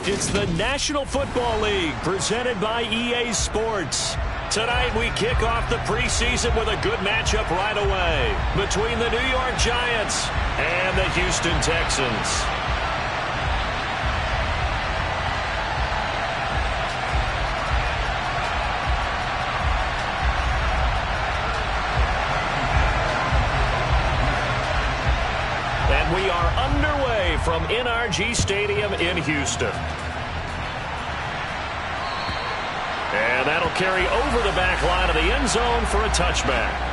It's the National Football League presented by EA Sports. Tonight we kick off the preseason with a good matchup right away between the New York Giants and the Houston Texans. And we are underway from NRG Stadium in Houston. And that'll carry over the back line of the end zone for a touchback.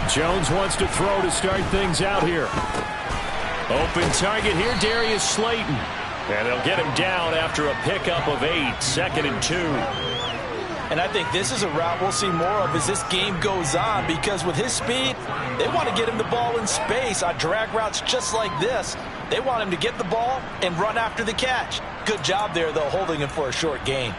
Jones wants to throw to start things out here. Open target here, Darius Slayton. And they'll get him down after a pickup of 8, 2nd and 2. And I think this is a route we'll see more of as this game goes on, because with his speed, they want to get him the ball in space on drag routes just like this. They want him to get the ball and run after the catch. Good job there, though, holding him for a short gain.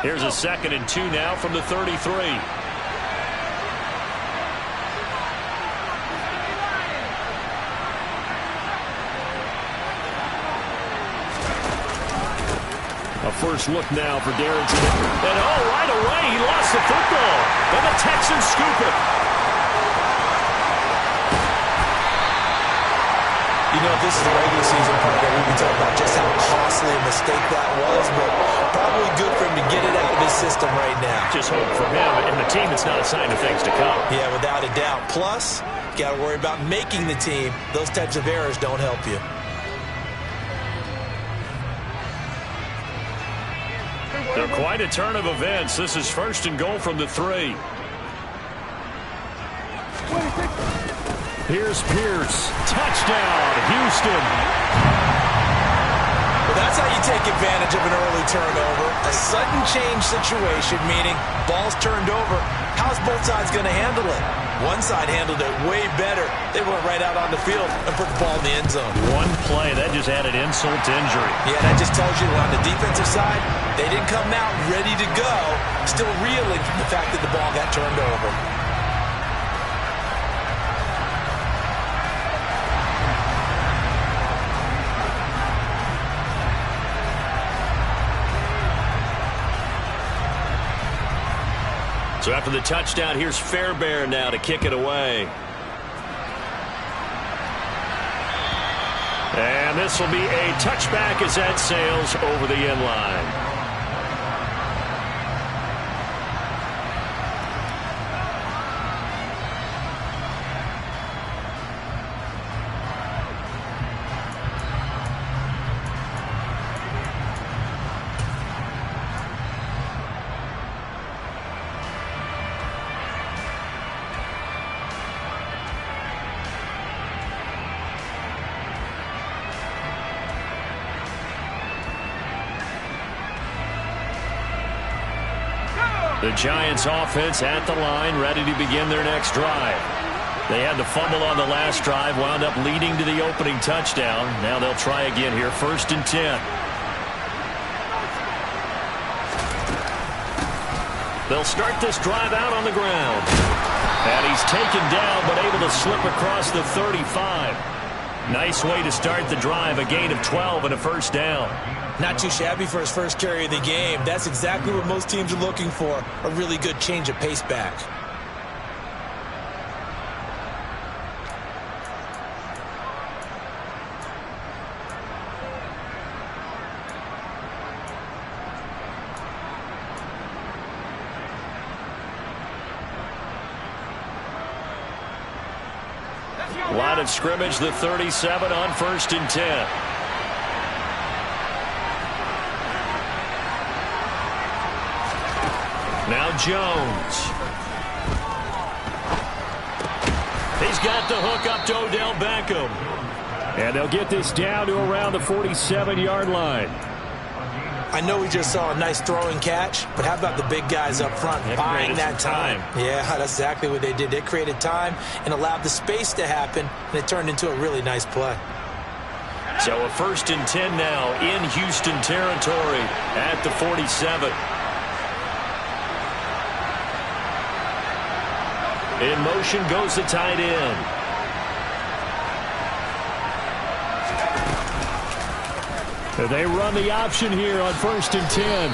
Here's a 2nd and 2 now from the 33. A first look now for Darrington. And right away he lost the football. And the Texans scoop it. You know, this is the regular season part that we can talk about just how costly a mistake that was, but probably good for him to get it out of his system right now. Just hope for him and the team it's not a sign of things to come. Yeah, without a doubt. Plus, got to worry about making the team. Those types of errors don't help you. They're quite a turn of events. This is 1st and goal from the 3. Here's Pierce. Touchdown, Houston. Well, that's how you take advantage of an early turnover. A sudden change situation, meaning ball's turned over. How's both sides going to handle it? One side handled it way better. They went right out on the field and put the ball in the end zone. One play, that just added insult to injury. Yeah, that just tells you on the defensive side, they didn't come out ready to go, still reeling from the fact that the ball got turned over. So after the touchdown, here's Fairbairn now to kick it away. And this will be a touchback as that sails over the end line. The Giants offense at the line, ready to begin their next drive. They had the fumble on the last drive, wound up leading to the opening touchdown. Now they'll try again here, 1st and 10. They'll start this drive out on the ground. And he's taken down, but able to slip across the 35. Nice way to start the drive, a gain of 12 and a 1st down. Not too shabby for his first carry of the game. That's exactly what most teams are looking for, a really good change of pace back. Line of scrimmage, the 37 on 1st and 10. Now Jones. He's got the hook up to Odell Beckham. And they'll get this down to around the 47-yard line. I know we just saw a nice throwing catch, but how about the big guys up front buying that time? Yeah, that's exactly what they did. They created time and allowed the space to happen, and it turned into a really nice play. So a 1st and 10 now in Houston territory at the 47. In motion goes the tight end. They run the option here on 1st and 10.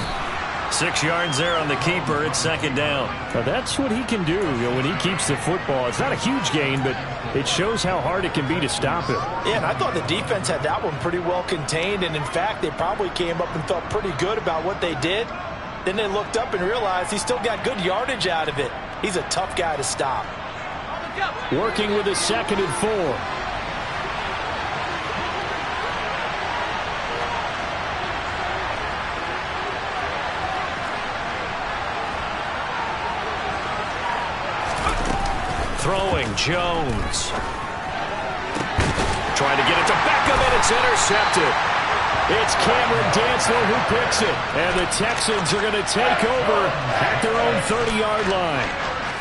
6 yards there on the keeper. It's 2nd down. Now that's what he can do, when he keeps the football. It's not a huge gain, but it shows how hard it can be to stop him. Yeah, and I thought the defense had that one pretty well contained, and in fact, they probably came up and felt pretty good about what they did. Then they looked up and realized he still got good yardage out of it. He's a tough guy to stop. Working with a 2nd and 4. Throwing, Jones. Trying to get it to Beckham, and it's intercepted. It's Cameron Dantzler who picks it. And the Texans are going to take over at their own 30-yard line.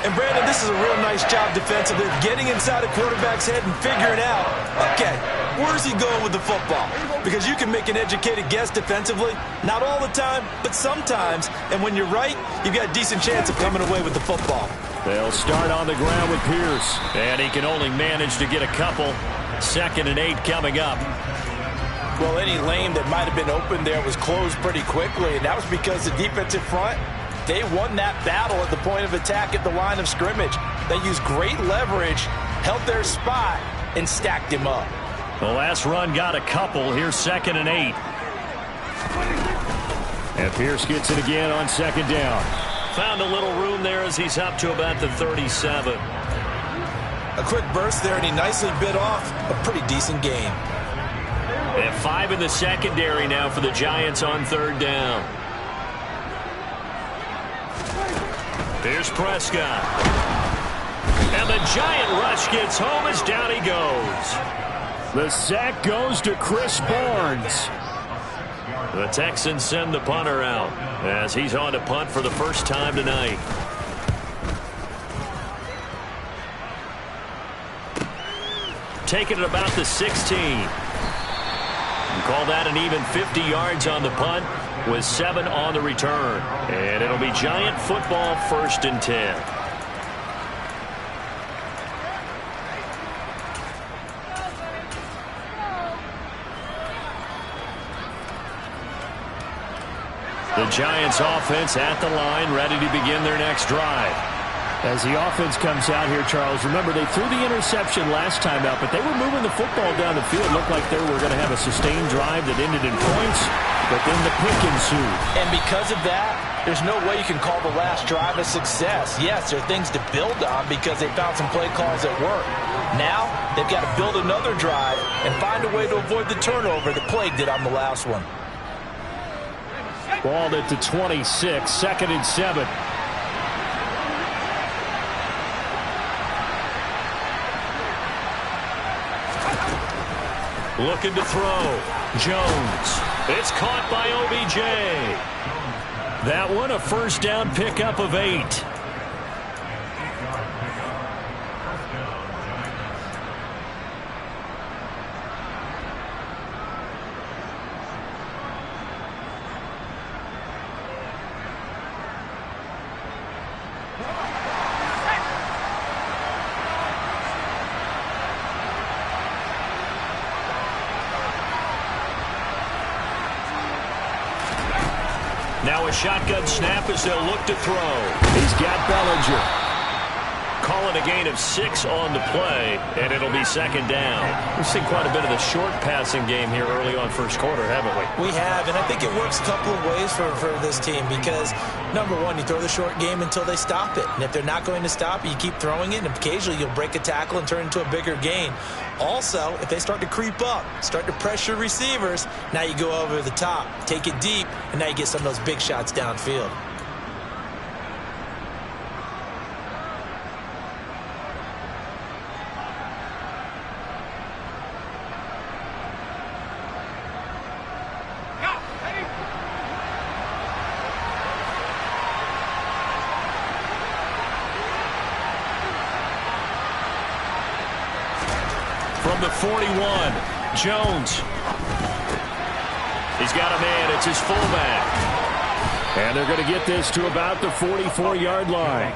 And, Brandon, this is a real nice job defensively, getting inside a quarterback's head and figuring out, okay, where's he going with the football? Because you can make an educated guess defensively, not all the time, but sometimes. And when you're right, you've got a decent chance of coming away with the football. They'll start on the ground with Pierce. And he can only manage to get a couple. 2nd and 8 coming up. Well, any lane that might have been open there was closed pretty quickly, and that was because the defensive front, they won that battle at the point of attack at the line of scrimmage. They used great leverage, held their spot, and stacked him up. The last run got a couple. Here's 2nd and 8. And Pierce gets it again on 2nd down. Found a little room there as he's up to about the 37. A quick burst there, and he nicely bit off a pretty decent gain. They have 5 in the secondary now for the Giants on 3rd down. Here's Prescott. And the Giant rush gets home as down he goes. The sack goes to Chris Barnes. The Texans send the punter out as he's on to punt for the first time tonight. Taking it about the 16. And call that an even 50 yards on the punt with 7 on the return. And it'll be Giant football 1st and 10. The Giants offense at the line, ready to begin their next drive. As the offense comes out here, Charles, remember they threw the interception last time out, but they were moving the football down the field. Looked like they were going to have a sustained drive that ended in points, but then the pick ensued. And because of that, there's no way you can call the last drive a success. Yes, there are things to build on because they found some play calls that work. Now, they've got to build another drive and find a way to avoid the turnover that plagued it on the last one. Balled at the 26, 2nd and 7. Looking to throw. Jones. It's caught by OBJ. That one a 1st down pickup of 8. Now a shotgun snap as they'll look to throw. He's got Bellinger. Calling a gain of 6 on the play, and it'll be 2nd down. We've seen quite a bit of the short passing game here early on 1st quarter, haven't we? We have, and I think it works a couple of ways for this team because, number one, you throw the short game until they stop it. And if they're not going to stop it, you keep throwing it, and occasionally you'll break a tackle and turn into a bigger gain. Also, if they start to creep up, start to pressure receivers, now you go over the top, take it deep, and now you get some of those big shots downfield. From the 41, Jones. He's got a man. It's his fullback. And they're going to get this to about the 44-yard line.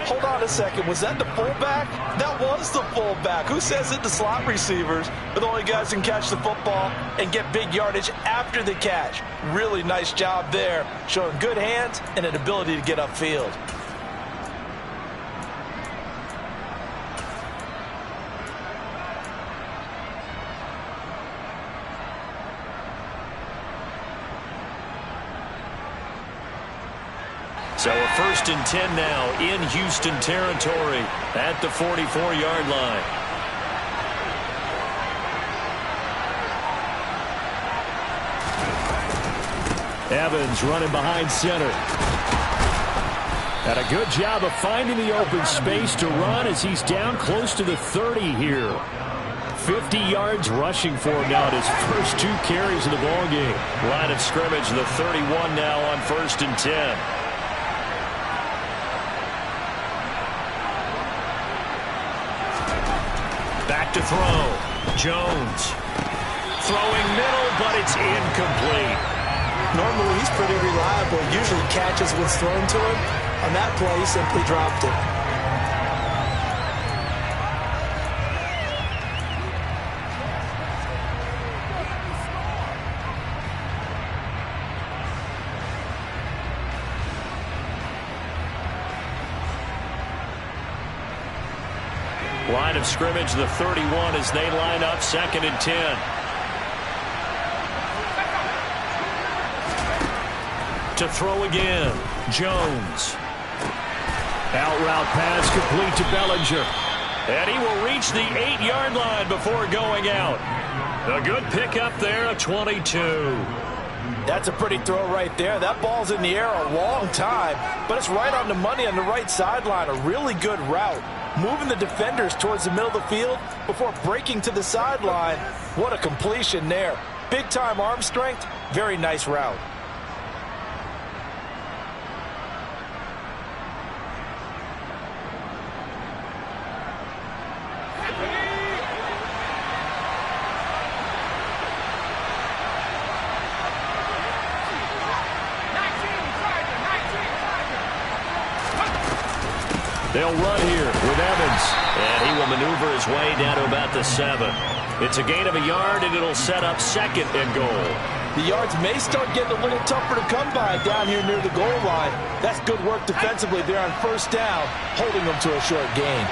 Hold on a second. Was that the fullback? That was the fullback. Who says it? The slot receivers are the only guys who can catch the football and get big yardage after the catch. Really nice job there, showing good hands and an ability to get upfield. So a 1st and 10 now in Houston territory at the 44-yard line. Evans running behind center. And a good job of finding the open space to run as he's down close to the 30 here. 50 yards rushing for him now at his first 2 carries of the ballgame. Line of scrimmage, the 31 now on 1st and 10. Back to throw. Jones. Throwing middle, but it's incomplete. Normally, he's pretty reliable. Usually catches what's thrown to him. On that play, he simply dropped it. Line of scrimmage, the 31 as they line up 2nd and 10. To throw again, Jones. Out route pass complete to Bellinger. And he will reach the 8-yard line before going out. A good pickup there of 22. That's a pretty throw right there. That ball's in the air a long time, but it's right on the money on the right sideline. A really good route. Moving the defenders towards the middle of the field before breaking to the sideline. What a completion there. Big-time arm strength. Very nice route. They'll run here with Evans. And he will maneuver his way down to about the 7. It's a gain of a yard, and it'll set up 2nd and goal. The yards may start getting a little tougher to come by down here near the goal line. That's good work defensively there on 1st down, holding them to a short gain.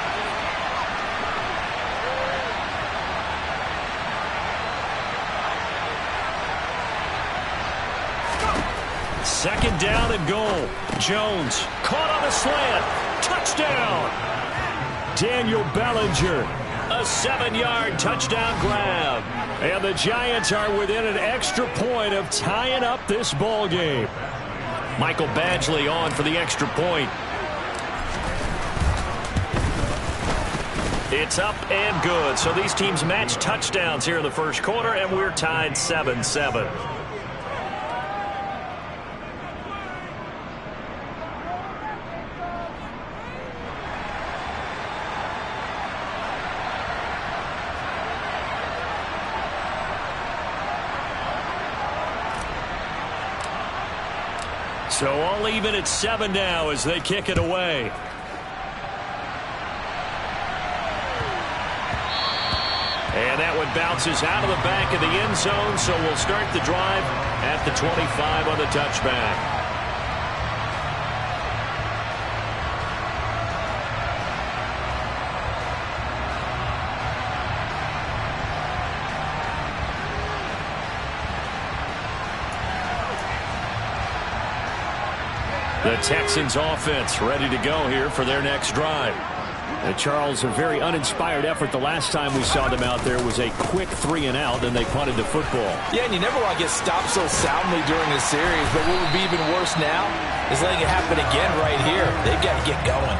Second down and goal. Jones caught on a slant. Touchdown. Daniel Bellinger. A 7-yard touchdown grab. And the Giants are within an extra point of tying up this ball game. Michael Badgley on for the extra point. It's up and good. So these teams match touchdowns here in the first quarter, and we're tied 7-7. So all even at 7 now as they kick it away. And that one bounces out of the back of the end zone, so we'll start the drive at the 25 on the touchback. The Texans offense ready to go here for their next drive. And Charles, a very uninspired effort. The last time we saw them out there was a quick 3-and-out, and they punted the football. Yeah, and you never want to get stopped so soundly during the series, but what would be even worse now is letting it happen again right here. They've got to get going.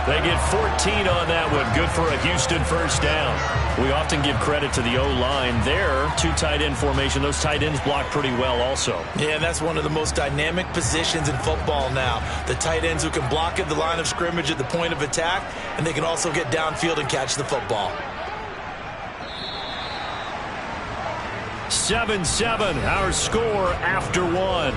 They get 14 on that one. Good for a Houston first down. We often give credit to the O-line there. 2 tight end formation. Those tight ends block pretty well also. Yeah, that's one of the most dynamic positions in football now. The tight ends who can block at the line of scrimmage at the point of attack, and they can also get downfield and catch the football. 7-7, our score after one.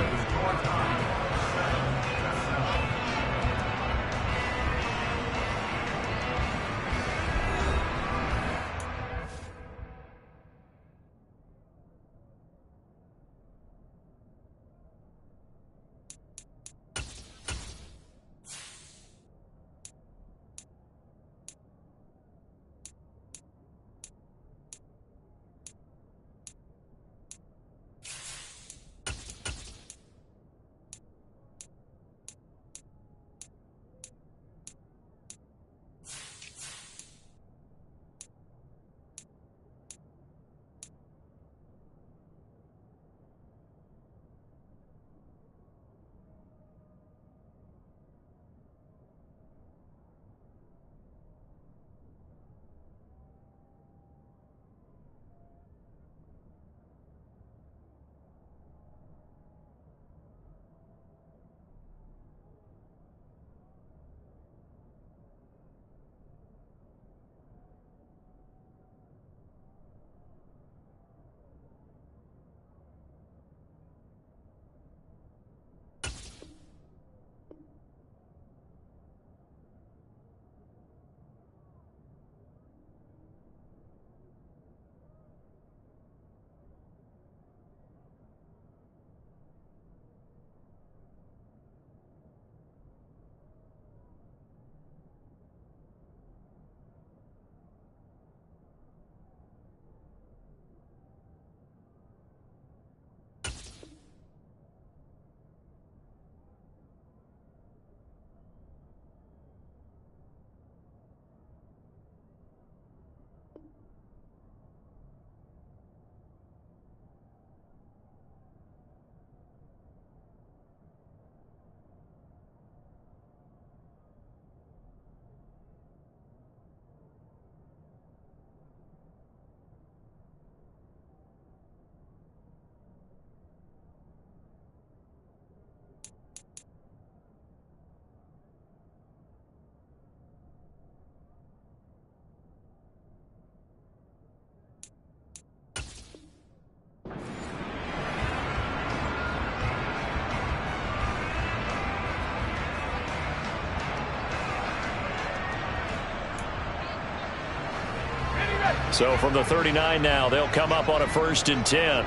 So from the 39 now, they'll come up on a 1st and 10.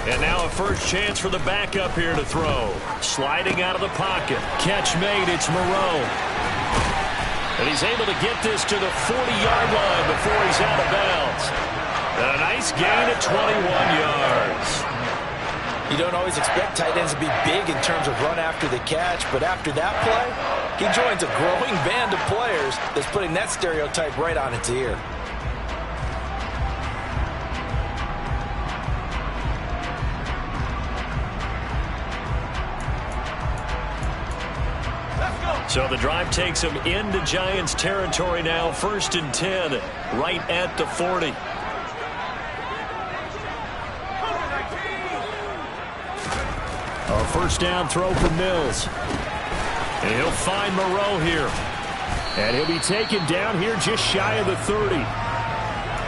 And now a first chance for the backup here to throw. Sliding out of the pocket. Catch made. It's Moreau. And he's able to get this to the 40-yard line before he's out of bounds. And a nice gain of 21 yards. You don't always expect tight ends to be big in terms of run after the catch, but after that play, he joins a growing band of players that's putting that stereotype right on its ear. So the drive takes him into Giants territory now. 1st and 10, right at the 40. A first down throw for Mills. And he'll find Moreau here. And he'll be taken down here just shy of the 30.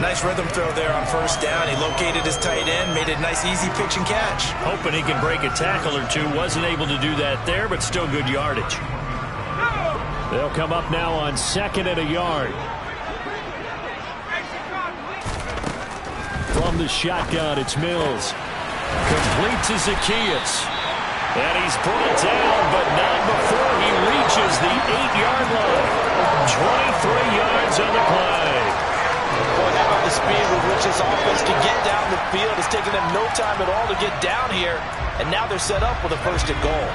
Nice rhythm throw there on 1st down. He located his tight end, made a nice easy pitch and catch. Hoping he can break a tackle or two. Wasn't able to do that there, but still good yardage. They'll come up now on 2nd and a yard. From the shotgun, it's Mills. Complete to Zacchaeus. And he's brought down, but not before he reaches the 8-yard line. 23 yards on the play. Boy, how about the speed with which this offense can get down the field? It's taken them no time at all to get down here. And now they're set up with a 1st and goal.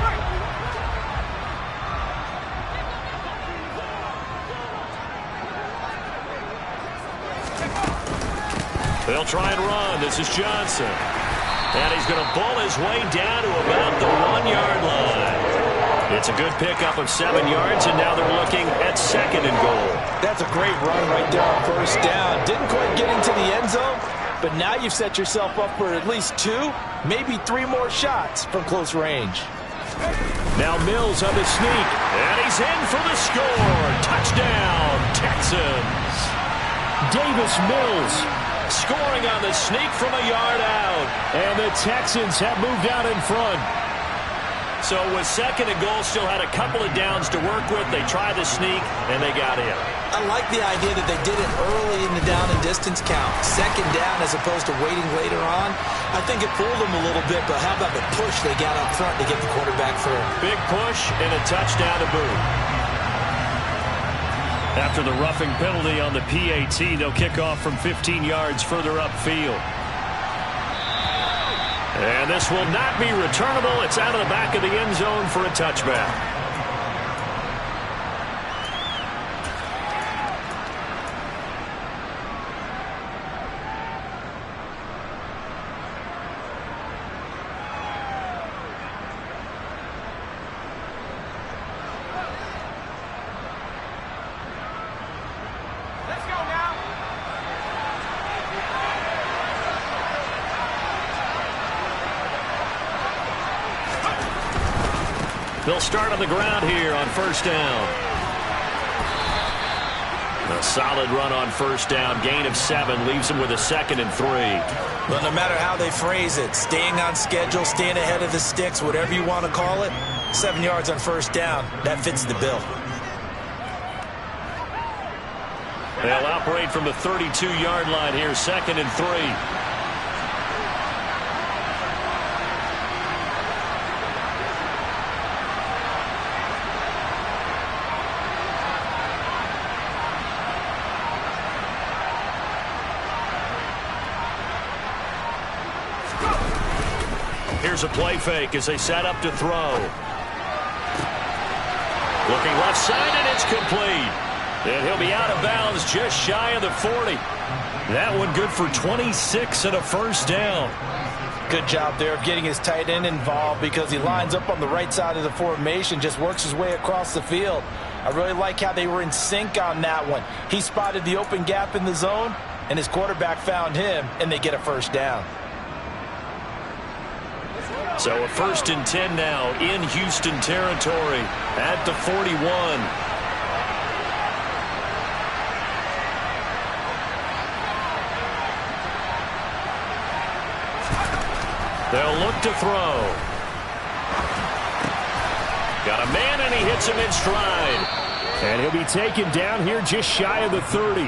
They'll try and run. This is Johnson. And he's going to bull his way down to about the 1-yard line. It's a good pickup of 7 yards, and now they're looking at 2nd and goal. That's a great run right there on 1st down. Didn't quite get into the end zone, but now you've set yourself up for at least 2, maybe 3 more shots from close range. Now Mills on the sneak, and he's in for the score. Touchdown, Texans. Davis Mills scoring on the sneak from a yard out. And the Texans have moved out in front. So with second and goal, still had a couple of downs to work with. They tried the sneak, and they got in. I like the idea that they did it early in the down and distance count. Second down as opposed to waiting later on. I think it fooled them a little bit, but how about the push they got up front to get the quarterback through? Big push and a touchdown to boot. After the roughing penalty on the PAT, they'll kick off from 15 yards further upfield. And this will not be returnable. It's out of the back of the end zone for a touchback. They'll start on the ground here on first down. A solid run on first down. Gain of 7 leaves them with a 2nd and 3. Well, no matter how they phrase it, staying on schedule, staying ahead of the sticks, whatever you want to call it, 7 yards on first down, that fits the bill. They'll operate from the 32-yard line here, 2nd and 3. Here's a play fake as they set up to throw. Looking left side, and it's complete. And he'll be out of bounds just shy of the 40. That one good for 26 and a first down. Good job there of getting his tight end involved because he lines up on the right side of the formation, just works his way across the field. I really like how they were in sync on that one. He spotted the open gap in the zone, and his quarterback found him, and they get a first down. So a 1st and 10 now in Houston territory at the 41. They'll look to throw. Got a man, and he hits him in stride. And he'll be taken down here just shy of the 30.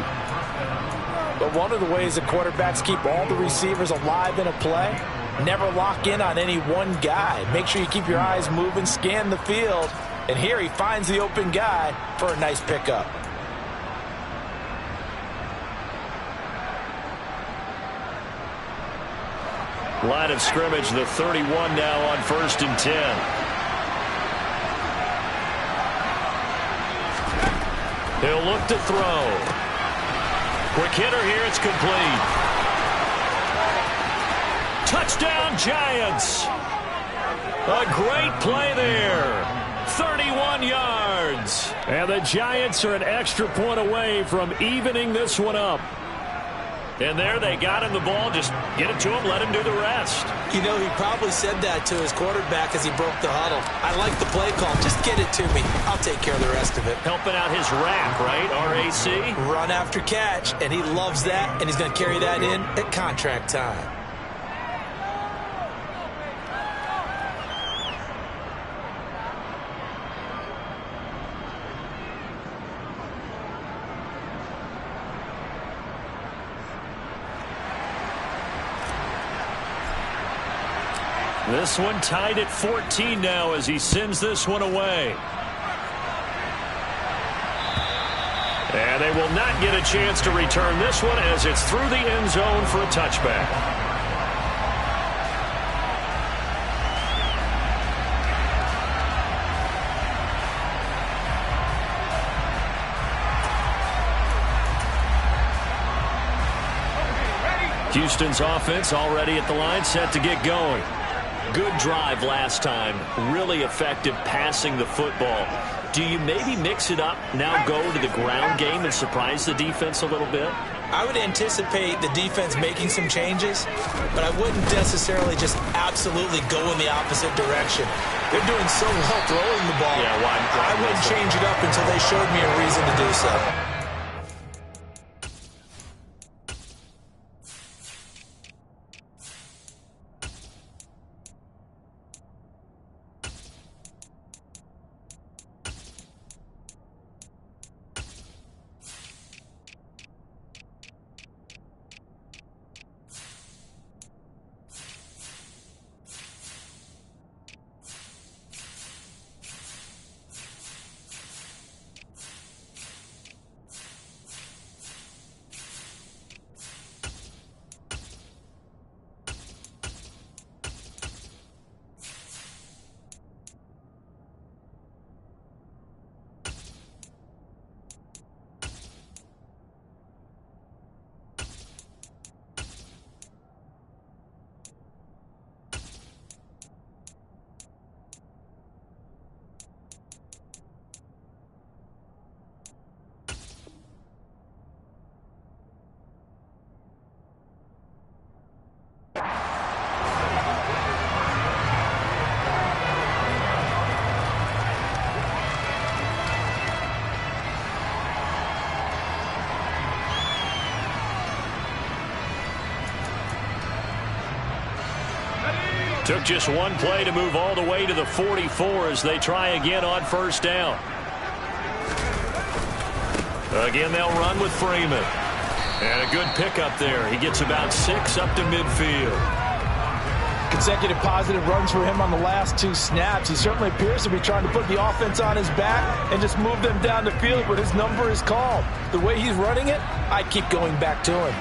But one of the ways that quarterbacks keep all the receivers alive in a play, never lock in on any one guy. Make sure you keep your eyes moving, scan the field. And here he finds the open guy for a nice pickup. Line of scrimmage, the 31 now on 1st and 10. He'll look to throw. Quick hitter here, it's complete. Touchdown, Giants. A great play there. 31 yards. And the Giants are an extra point away from evening this one up. And there they got him the ball. Just get it to him, let him do the rest. You know, he probably said that to his quarterback as he broke the huddle. I like the play call. Just get it to me. I'll take care of the rest of it. Helping out his rack, right? RAC? Run after catch, and he loves that, and he's going to carry that in at contract time. This one tied at 14 now as he sends this one away. And they will not get a chance to return this one as it's through the end zone for a touchback. Houston's offense already at the line, set to get going. Good drive last time. Really effective passing the football. Do you maybe mix it up, now go to the ground game and surprise the defense a little bit? I would anticipate the defense making some changes, but I wouldn't necessarily just absolutely go in the opposite direction. They're doing so well throwing the ball. Yeah, I wouldn't change it up until they showed me a reason to do so. Took just one play to move all the way to the 44 as they try again on first down. Again, they'll run with Freeman. And a good pickup there. He gets about 6 up to midfield. Consecutive positive runs for him on the last 2 snaps. He certainly appears to be trying to put the offense on his back and just move them down the field, but his number is called. The way he's running it, I keep going back to him.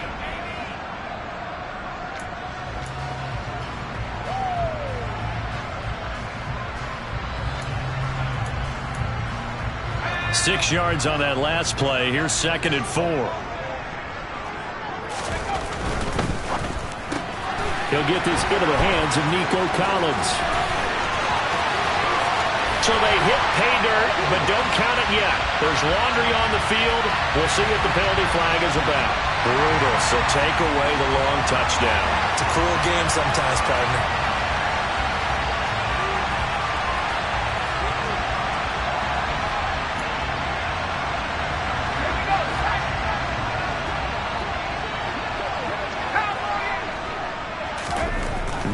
Six yards on that last play. Here's 2nd and 4. He'll get this into the hands of Nico Collins. So they hit pay dirt, but don't count it yet. There's laundry on the field. We'll see what the penalty flag is about. Brutal, so take away the long touchdown. It's a cruel game sometimes, partner.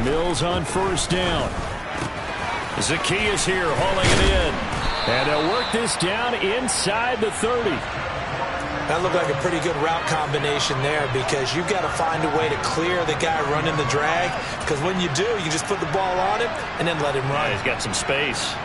Mills on first down. Zacchaeus here hauling it in. And they'll work this down inside the 30. That looked like a pretty good route combination there because you've got to find a way to clear the guy running the drag, because when you do, you just put the ball on him and then let him run. Yeah, he's got some space.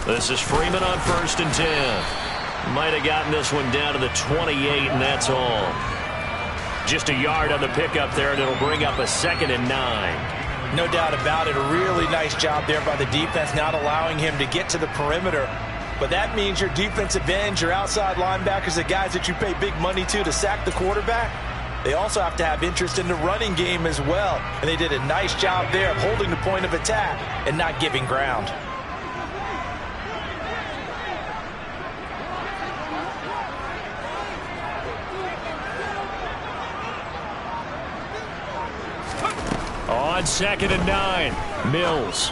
This is Freeman on 1st and 10. Might have gotten this one down to the 28, and that's all. Just a yard on the pickup there, and it'll bring up a 2nd and 9. No doubt about it. A really nice job there by the defense, not allowing him to get to the perimeter. But that means your defensive ends, your outside linebackers, the guys that you pay big money to sack the quarterback, they also have to have interest in the running game as well. And they did a nice job there of holding the point of attack and not giving ground. On 2nd and 9, Mills.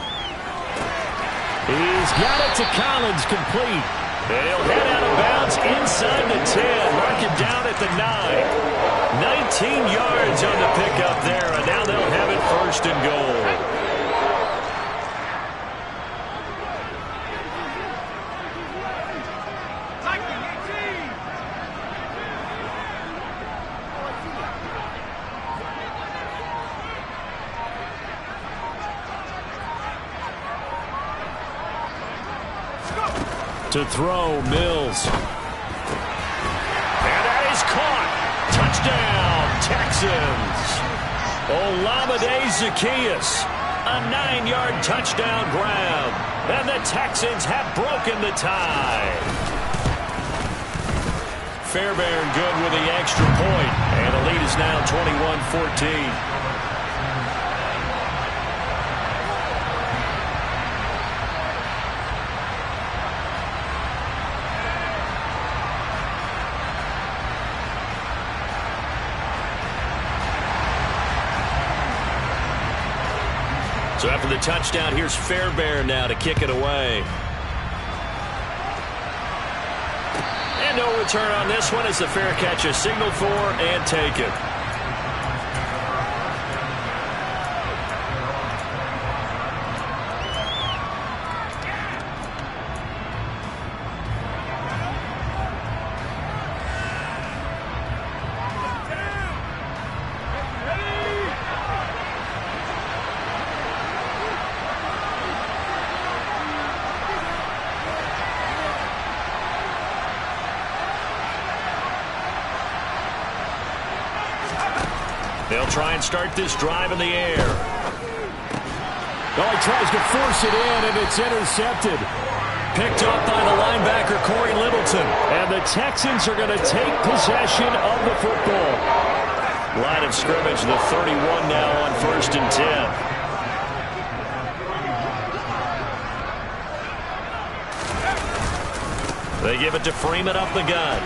He's got it to Collins, complete. And he'll head out of bounds inside the 10. Mark it down at the 9. 19 yards on the pickup there, and now they'll have it 1st and goal. To throw, Mills. And that is caught. Touchdown, Texans. Olamide Zacchaeus. A 9-yard touchdown grab. And the Texans have broken the tie. Fairbairn good with the extra point. And the lead is now 21-14. So after the touchdown, here's Fairbairn now to kick it away. And no return on this one as the fair catch is signaled for and taken. They'll try and start this drive in the air. Well, he tries to force it in, and it's intercepted. Picked up by the linebacker, Corey Littleton. And the Texans are going to take possession of the football. Line of scrimmage, the 31 now on 1st and 10. They give it to Freeman up the gut.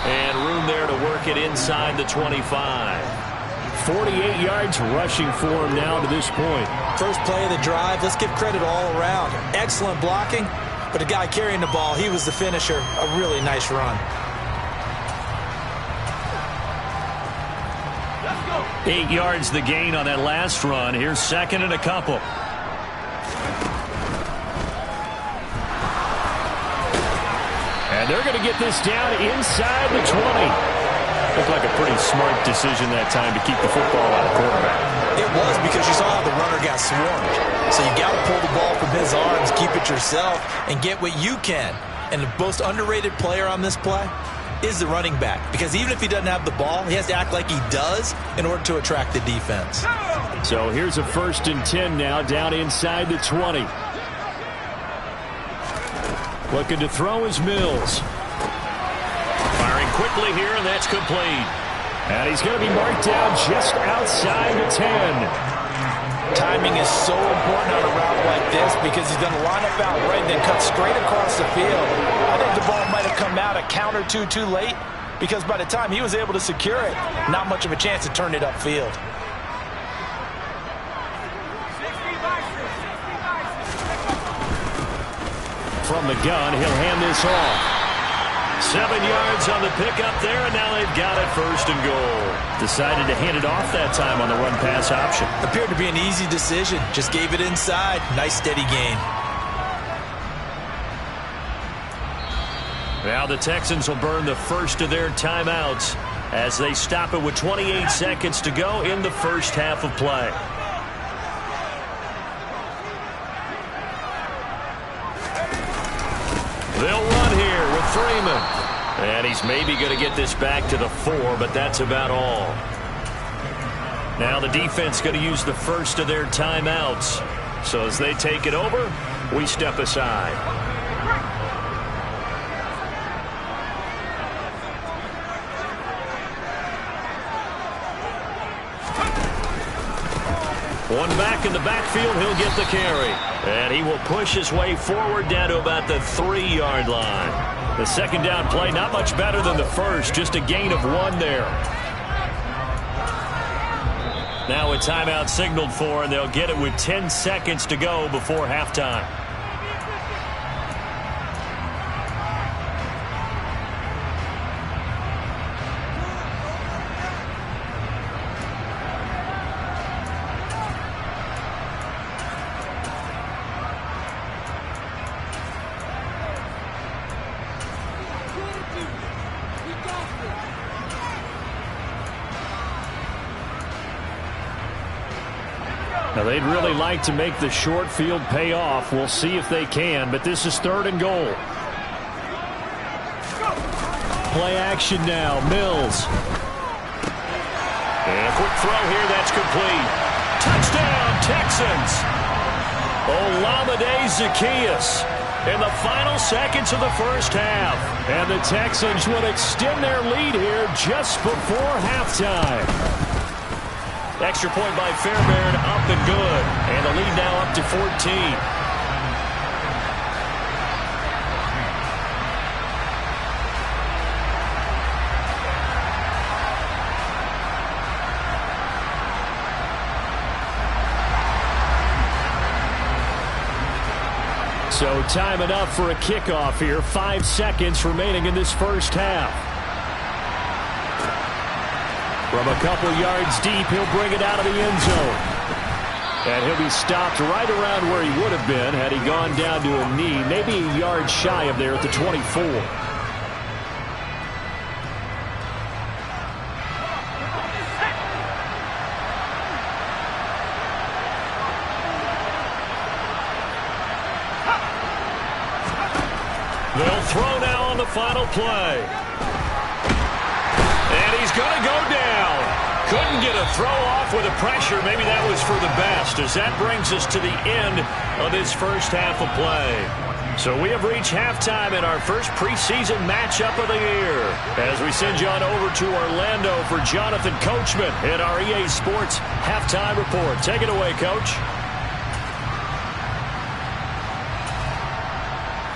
And room there to work it inside the 25. 48 yards rushing for him now to this point. First play of the drive, let's give credit all around. Excellent blocking, but the guy carrying the ball, he was the finisher. A really nice run. 8 yards the gain on that last run. Here's second and a couple. And they're going to get this down inside the 20. Looked like a pretty smart decision that time to keep the football out of quarterback. It was, because you saw how the runner got swarmed. So you got to pull the ball from his arms, keep it yourself, and get what you can. And the most underrated player on this play is the running back. Because even if he doesn't have the ball, he has to act like he does in order to attract the defense. So here's a 1st and 10 now, down inside the 20. Looking to throw is Mills. Firing quickly here, and that's complete. And he's going to be marked down just outside the 10. Timing is so important on a route like this, because he's going to line up out right and then cut straight across the field. I think the ball might have come out a count or two too late, because by the time he was able to secure it, not much of a chance to turn it upfield. From the gun, he'll hand this off. 7 yards on the pickup there, and now they've got it 1st and goal. Decided to hand it off that time on the run-pass option. Appeared to be an easy decision. Just gave it inside. Nice steady gain. Now the Texans will burn the first of their timeouts as they stop it with 28 seconds to go in the first half of play. They'll run here with Freeman. And he's maybe going to get this back to the 4, but that's about all. Now the defense going to use the first of their timeouts. So as they take it over, we step aside. One back in the backfield, he'll get the carry. And he will push his way forward down to about the 3-yard line. The second down play, not much better than the first, just a gain of 1 there. Now a timeout signaled for, and they'll get it with 10 seconds to go before halftime. Now, they'd really like to make the short field pay off. We'll see if they can, but this is 3rd and goal. Play action now. Mills. And a quick throw here, that's complete. Touchdown, Texans. Olamide Zaccheaus in the final seconds of the first half. And the Texans will extend their lead here just before halftime. Extra point by Fairbairn, up and good. And the lead now up to 14. So time enough for a kickoff here. 5 seconds remaining in this first half. From a couple yards deep, he'll bring it out of the end zone. And he'll be stopped right around where he would have been had he gone down to a knee, maybe a yard shy of there at the 24. They'll throw now on the final play. And he's going to go down. Couldn't get a throw off with the pressure. Maybe that was for the best, as that brings us to the end of this first half of play. So we have reached halftime in our first preseason matchup of the year, as we send you on over to Orlando for Jonathan Coachman in our EA Sports Halftime Report. Take it away, Coach.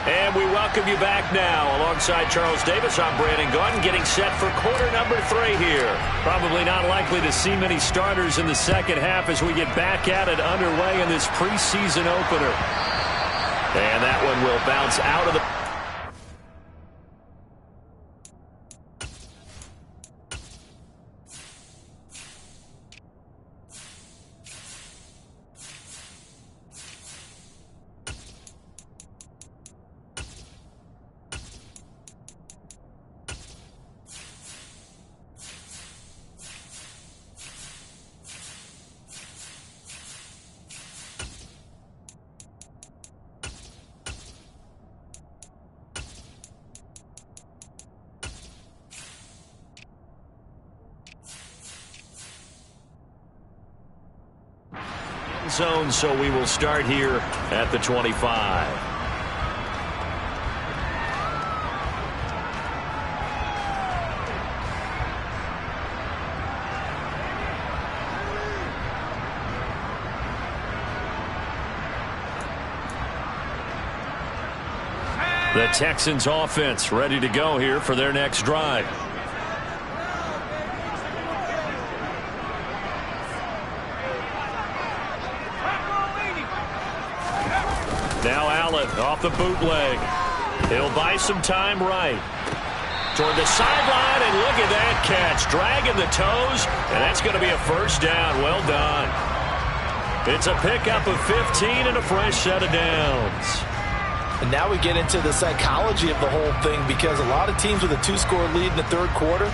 And we welcome you back now. Alongside Charles Davis, I'm Brandon Gaudin, getting set for quarter number 3 here. Probably not likely to see many starters in the second half as we get back at it underway in this preseason opener. And that one will bounce out of the... zone, so we will start here at the 25. The Texans offense ready to go here for their next drive. Now Allen off the bootleg. He'll buy some time right. Toward the sideline, and look at that catch. Dragging the toes, and that's going to be a first down. Well done. It's a pickup of 15 and a fresh set of downs. And now we get into the psychology of the whole thing, because a lot of teams with a 2-score lead in the third quarter,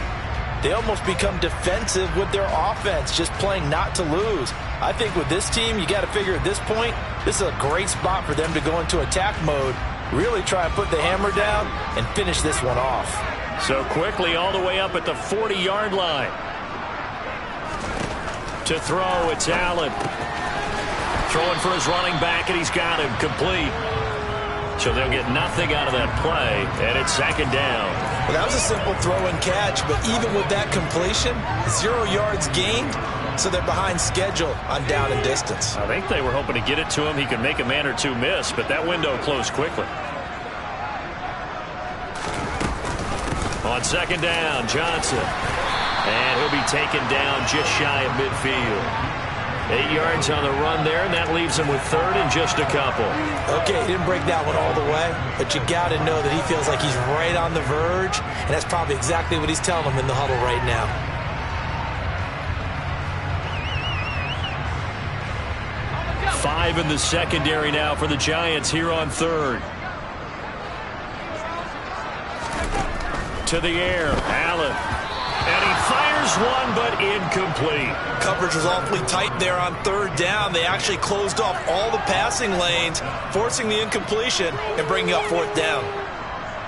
they almost become defensive with their offense, just playing not to lose. I think with this team, you got to figure at this point, this is a great spot for them to go into attack mode, really try and put the hammer down and finish this one off. So quickly all the way up at the 40-yard line. To throw, it's Allen. Throwing for his running back, and he's got him complete. So they'll get nothing out of that play, and it's second down. Well, that was a simple throw and catch, but even with that completion, 0 yards gained, so they're behind schedule on down and distance. I think they were hoping to get it to him. He could make a man or two miss, but that window closed quickly. On second down, Johnson. And he'll be taken down just shy of midfield. 8 yards on the run there, and that leaves him with third and just a couple. Okay, he didn't break that one all the way, but you got to know that he feels like he's right on the verge, and that's probably exactly what he's telling him in the huddle right now. Five in the secondary now for the Giants here on third. To the air, Allen. And he fires one, but incomplete. Coverage was awfully tight there on third down. They actually closed off all the passing lanes, forcing the incompletion and bringing up fourth down.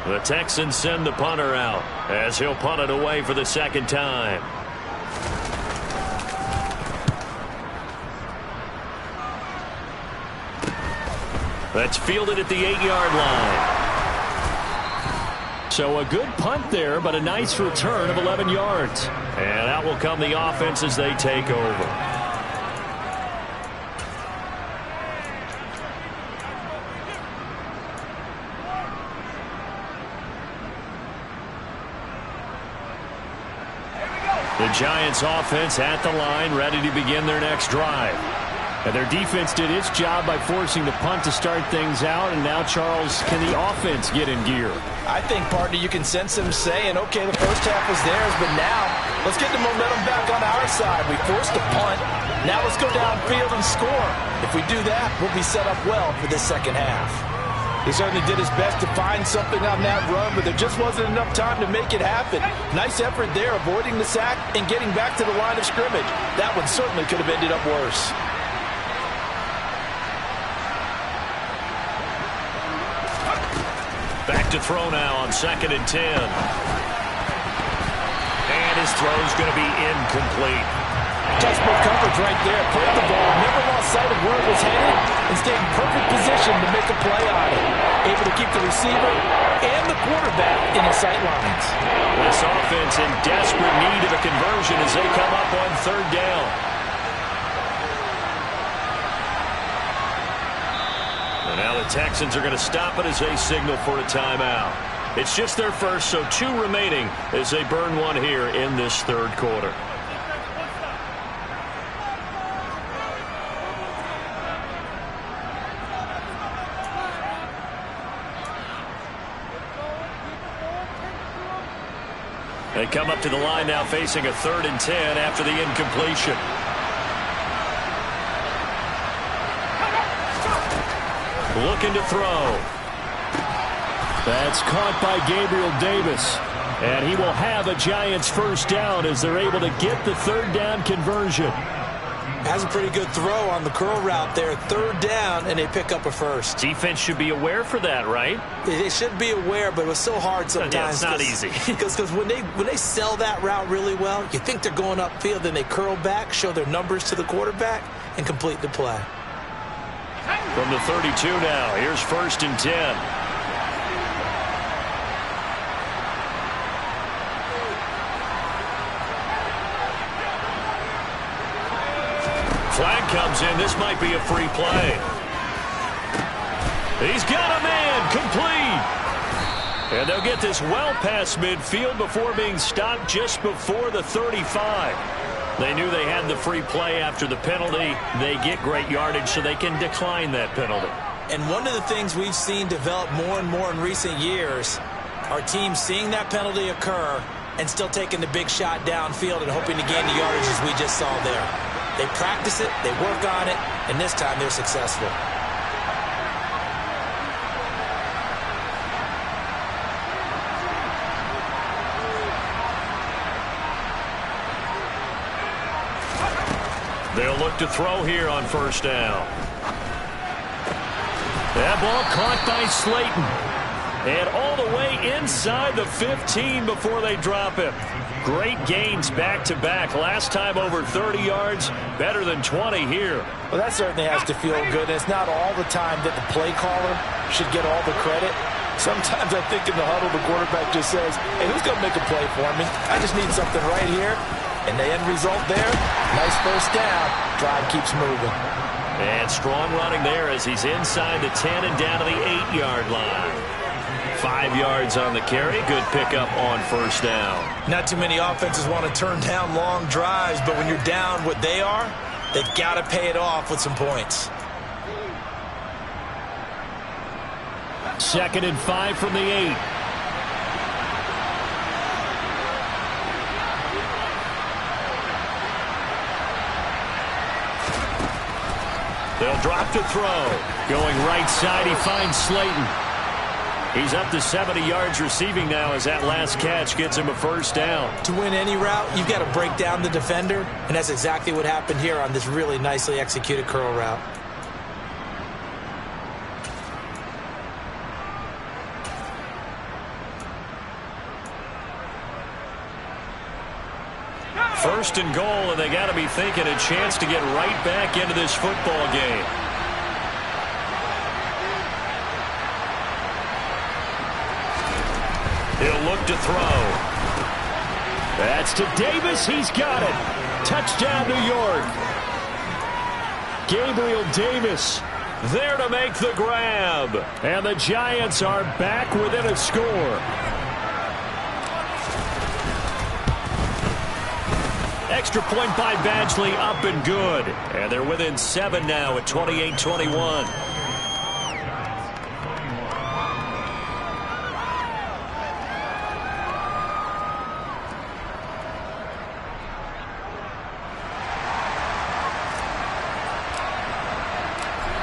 The Texans send the punter out as he'll punt it away for the second time. That's fielded at the 8-yard line. So a good punt there, but a nice return of 11 yards. And out will come the offense as they take over. The Giants offense at the line, ready to begin their next drive. And their defense did its job by forcing the punt to start things out. And now, Charles, can the offense get in gear? I think, partner, you can sense them saying, okay, the first half was theirs, but now let's get the momentum back on our side. We forced a punt. Now let's go downfield and score. If we do that, we'll be set up well for this second half. He certainly did his best to find something on that run, but there just wasn't enough time to make it happen. Nice effort there, avoiding the sack and getting back to the line of scrimmage. That one certainly could have ended up worse. Back to throw now on 2nd and 10. And his throw's going to be incomplete. Textbook coverage right there. Played the ball, never lost sight of where it was headed, and stayed in perfect position to make a play on it. Able to keep the receiver and the quarterback in his sight lines. This offense in desperate need of a conversion as they come up on third down. Now the Texans are going to stop it as they signal for a timeout. It's just their first, so 2 remaining as they burn one here in this third quarter. They come up to the line now facing a 3rd and 10 after the incompletion. Looking to throw. That's caught by Gabriel Davis. And he will have a Giants first down as they're able to get the 3rd down conversion. Has a pretty good throw on the curl route there. 3rd down, and they pick up a first. Defense should be aware for that, right? They should be aware, but it was so hard sometimes. Yeah, it's not easy. Because when they sell that route really well, you think they're going upfield, then they curl back, show their numbers to the quarterback, and complete the play. From the 32 now, here's 1st and 10. Flag comes in. This might be a free play. He's got a man. Complete. And they'll get this well past midfield before being stopped just before the 35. They knew they had the free play after the penalty. They get great yardage so they can decline that penalty. And one of the things we've seen develop more and more in recent years are teams seeing that penalty occur and still taking the big shot downfield and hoping to gain the yardage as we just saw there. They practice it, they work on it, and this time they're successful. They'll look to throw here on 1st down. That ball caught by Slayton. And all the way inside the 15 before they drop it. Great gains back-to-back. Last time over 30 yards, better than 20 here. Well, that certainly has to feel good. It's not all the time that the play caller should get all the credit. Sometimes I think in the huddle, the quarterback just says, hey, who's going to make a play for me? I just need something right here. And the end result there, nice 1st down. Drive keeps moving. And strong running there as he's inside the 10 and down to the 8-yard line. 5 yards on the carry. Good pickup on 1st down. Not too many offenses want to turn down long drives, but when you're down what they are, they've got to pay it off with some points. 2nd and 5 from the 8. They'll drop to throw. Going right side, he finds Slayton. He's up to 70 yards receiving now as that last catch gets him a 1st down. To win any route, you've got to break down the defender, and that's exactly what happened here on this really nicely executed curl route. First and goal, and they got to be thinking a chance to get right back into this football game. He'll look to throw. That's to Davis. He's got it. Touchdown, New York. Gabriel Davis There to make the grab. And the Giants are back within a score. Extra point by Badgley, up and good. And they're within 7 now at 28-21.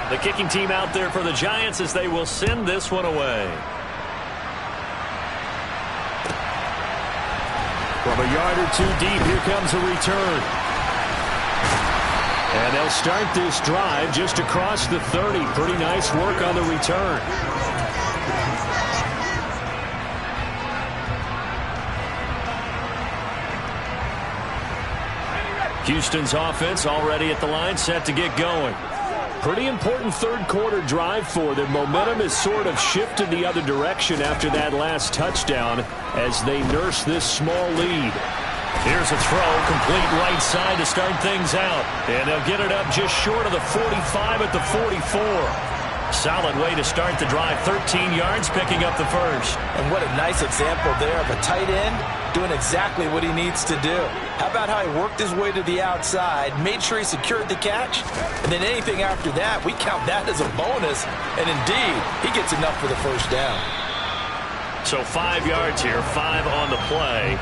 The kicking team out there for the Giants as they will send this one away. From a yard or two deep, here comes a return. And they'll start this drive just across the 30. Pretty nice work on the return. Houston's offense already at the line, set to get going. Pretty important third quarter drive for them. Momentum has sort of shifted the other direction after that last touchdown as they nurse this small lead. Here's a throw, complete right side to start things out. And they'll get it up just short of the 45 at the 44. Solid way to start the drive. 13 yards, picking up the first. And what a nice example there of a tight end doing exactly what he needs to do. How about how he worked his way to the outside, made sure he secured the catch, and then anything after that, we count that as a bonus. And indeed, he gets enough for the first down. So 5 yards here, 5 on the play,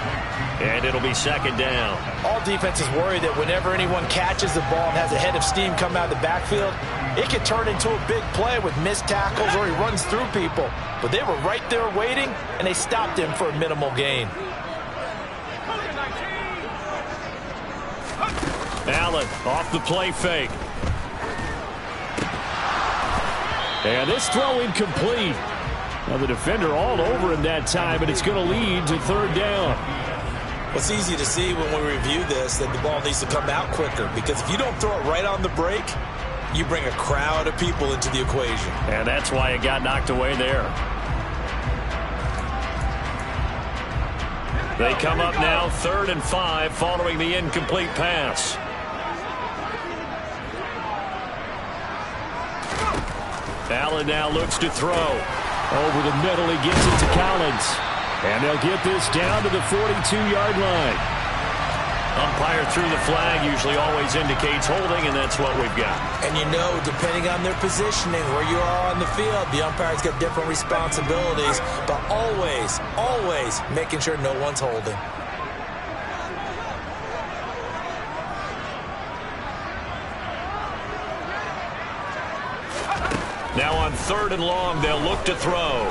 and it'll be second down. All defenses worry that whenever anyone catches the ball and has a head of steam come out of the backfield, it can turn into a big play with missed tackles or he runs through people. But they were right there waiting, and they stopped him for a minimal gain. Allen off the play fake. And this throw incomplete. Well, the defender all over him that time, and it's going to lead to third down. Well, it's easy to see when we review this that the ball needs to come out quicker, because if you don't throw it right on the break, you bring a crowd of people into the equation. And that's why it got knocked away there. They come up now 3rd and 5 following the incomplete pass. Allen now looks to throw. Over the middle, he gets it to Collins. And they'll get this down to the 42-yard line. Umpire threw the flag, usually always indicates holding, and that's what we've got. And you know, depending on their positioning, where you are on the field, the umpire's got different responsibilities, but always making sure no one's holding. Now on 3rd and long, they'll look to throw.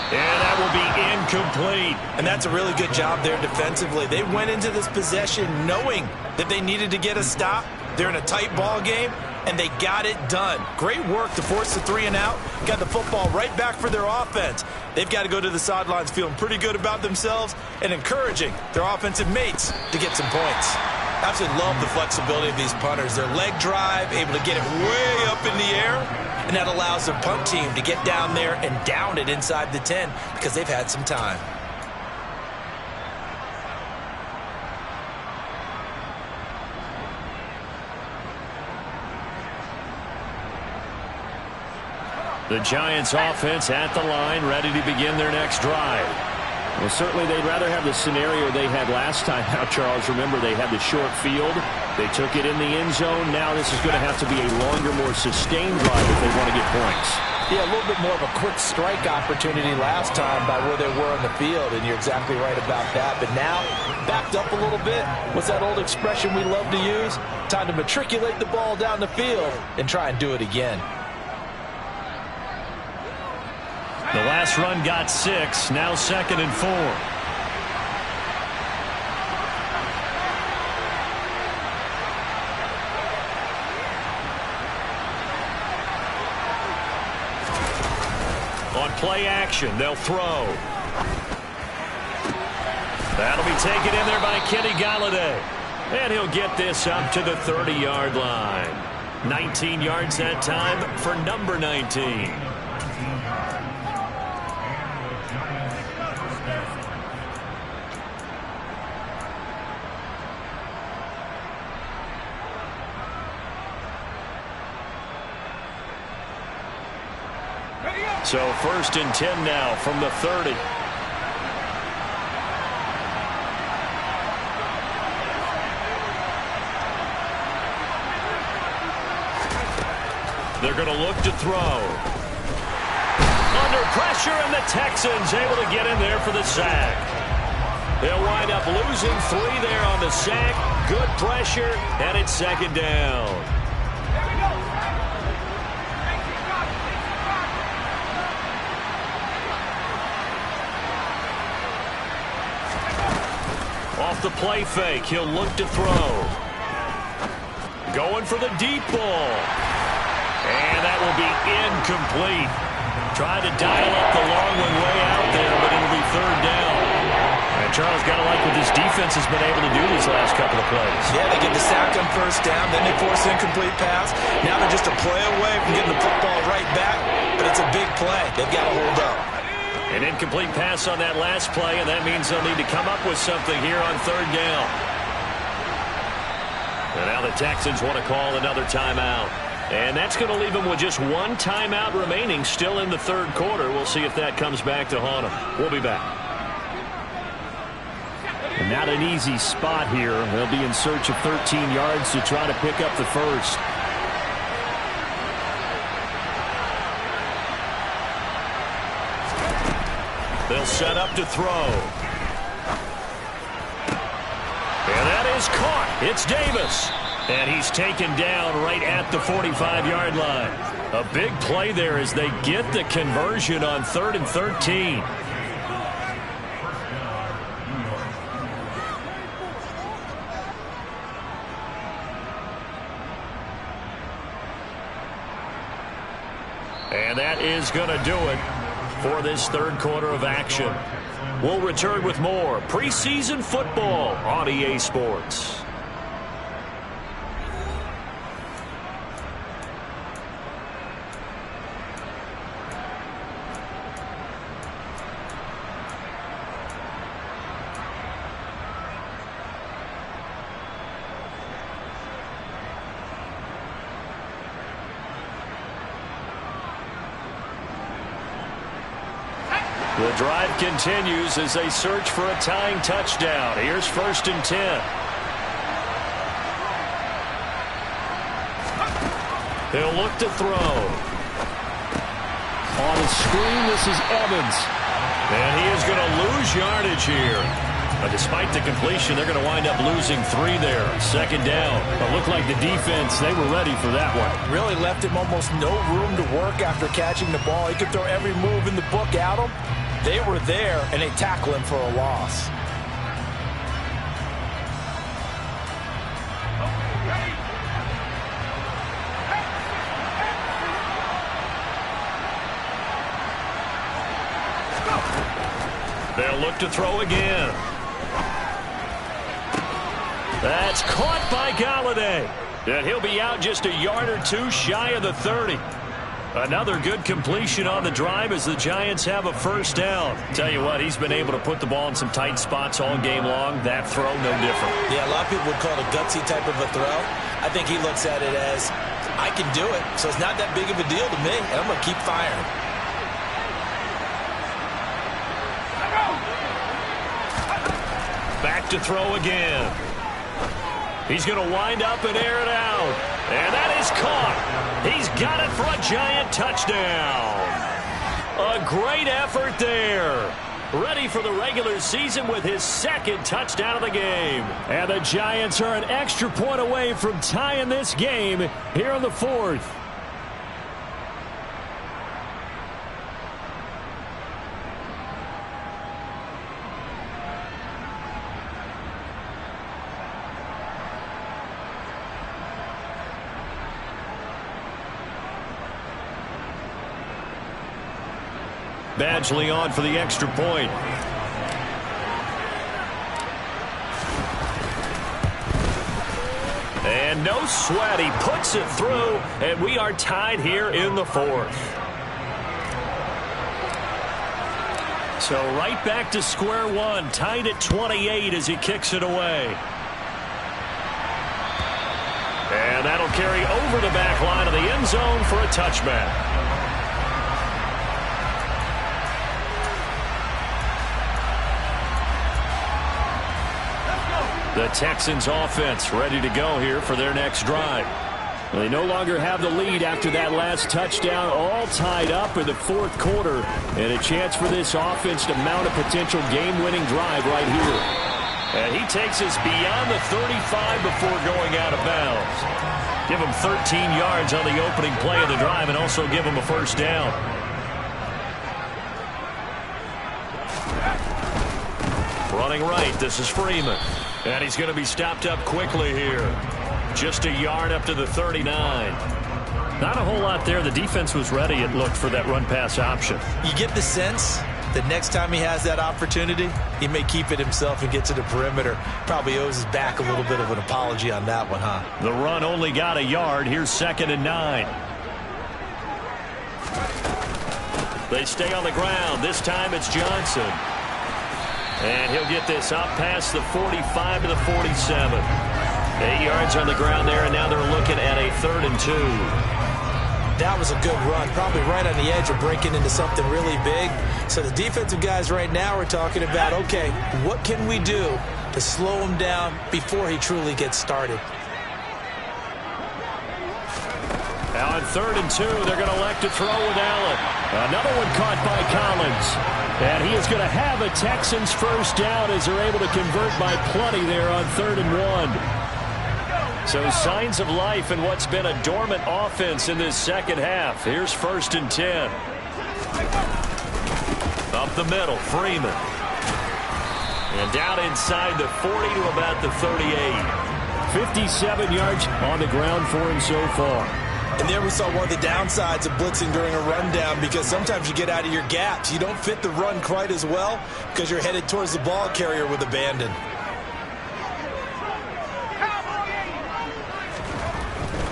And that will be incomplete. And that's a really good job there defensively. They went into this possession knowing that they needed to get a stop. They're in a tight ball game, and they got it done. Great work to force the 3 and out. Got the football right back for their offense. They've got to go to the sidelines feeling pretty good about themselves and encouraging their offensive mates to get some points. Absolutely love the flexibility of these punters. Their leg drive, able to get it way up in the air, and that allows their punt team to get down there and down it inside the 10 because they've had some time. The Giants offense at the line, ready to begin their next drive. Well, certainly they'd rather have the scenario they had last time out, Charles. Remember, they had the short field. They took it in the end zone. Now this is going to have to be a longer, more sustained drive if they want to get points. Yeah, a little bit more of a quick strike opportunity last time by where they were on the field, and you're exactly right about that. But now, backed up a little bit. What's that old expression we love to use? Time to matriculate the ball down the field and try and do it again. The last run got 6, now 2nd and 4. On play action, they'll throw. That'll be taken in there by Kenny Golladay. And he'll get this up to the 30-yard line. 19 yards that time for number 19. So 1st and 10 now from the 30. They're going to look to throw. Under pressure, and the Texans able to get in there for the sack. They'll wind up losing 3 there on the sack. Good pressure, and it's 2nd down. Off the play fake, he'll look to throw. Going for the deep ball. And that will be incomplete. Tried to dial up the long one way out there, but it'll be 3rd down. And Charles, got to like what this defense has been able to do these last couple of plays. Yeah, they get the sack on 1st down, then they force an incomplete pass. Now they're just a play away from getting the football right back, but it's a big play. They've got to hold up. An incomplete pass on that last play, and that means they'll need to come up with something here on 3rd down. And now the Texans want to call another timeout. And that's going to leave him with just one timeout remaining still in the third quarter. We'll see if that comes back to haunt him. We'll be back. And not an easy spot here. They'll be in search of 13 yards to try to pick up the first. They'll set up to throw. And that is caught. It's Davis. And he's taken down right at the 45-yard line. A big play there as they get the conversion on 3rd and 13. And that is going to do it for this third quarter of action. We'll return with more preseason football on EA Sports. The drive continues as they search for a tying touchdown. Here's 1st and 10. He'll look to throw. On the screen, this is Evans. And he is going to lose yardage here. But despite the completion, they're going to wind up losing 3 there. 2nd down. It looked like the defense, they were ready for that one. Really left him almost no room to work after catching the ball. He could throw every move in the book at him. They were there, and they tackle him for a loss. They'll look to throw again. That's caught by Galladay. And he'll be out just a yard or 2 shy of the 30. Another good completion on the drive as the Giants have a 1st down. Tell you what, he's been able to put the ball in some tight spots all game long. That throw, no different. Yeah, a lot of people would call it a gutsy type of a throw. I think he looks at it as, I can do it, so it's not that big of a deal to me, and I'm going to keep firing. Back to throw again. He's going to wind up and air it out. And that is caught. He's got it for a Giant touchdown. A great effort there. Ready for the regular season with his 2nd touchdown of the game. And the Giants are an extra point away from tying this game here in the 4th. Badgley on for the extra point. And no sweat. He puts it through, and we are tied here in the 4th. So right back to square one, tied at 28 as he kicks it away. And that'll carry over the back line of the end zone for a touchback. The Texans offense ready to go here for their next drive. Well, they no longer have the lead after that last touchdown, all tied up in the 4th quarter. And a chance for this offense to mount a potential game-winning drive right here. And he takes us beyond the 35 before going out of bounds. Give him 13 yards on the opening play of the drive and also give him a 1st down. Running right, this is Freeman. And he's going to be stopped up quickly here. Just a yard up to the 39. Not a whole lot there. The defense was ready, it looked, for that run-pass option. You get the sense that next time he has that opportunity, he may keep it himself and get to the perimeter. Probably owes his back a little bit of an apology on that one, huh? The run only got a yard. Here's 2nd and 9. They stay on the ground. This time it's Johnson. And he'll get this up past the 45 to the 47. 8 yards on the ground there, and now they're looking at a 3rd and 2. That was a good run, probably right on the edge of breaking into something really big. So the defensive guys right now are talking about, okay, what can we do to slow him down before he truly gets started? Now on 3rd and 2, they're going to elect to throw with Allen. Another one caught by Collins. And he is going to have a Texans first down as they're able to convert by plenty there on 3rd and 1. So signs of life in what's been a dormant offense in this second half. Here's 1st and 10. Up the middle, Freeman. And down inside the 40 to about the 38. 57 yards on the ground for him so far. And there we saw one of the downsides of blitzing during a rundown, because sometimes you get out of your gaps. You don't fit the run quite as well because you're headed towards the ball carrier with abandon.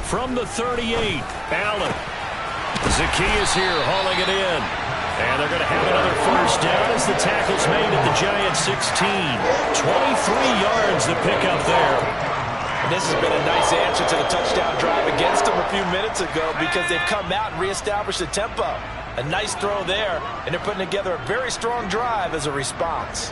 From the 38, Allen. Zacchaeus here hauling it in. And they're going to have another first down as the tackle's made at the Giants 16. 23 yards the pickup there. And this has been a nice answer to the touchdown drive against them a few minutes ago, because they've come out and reestablished the tempo. A nice throw there, and they're putting together a very strong drive as a response.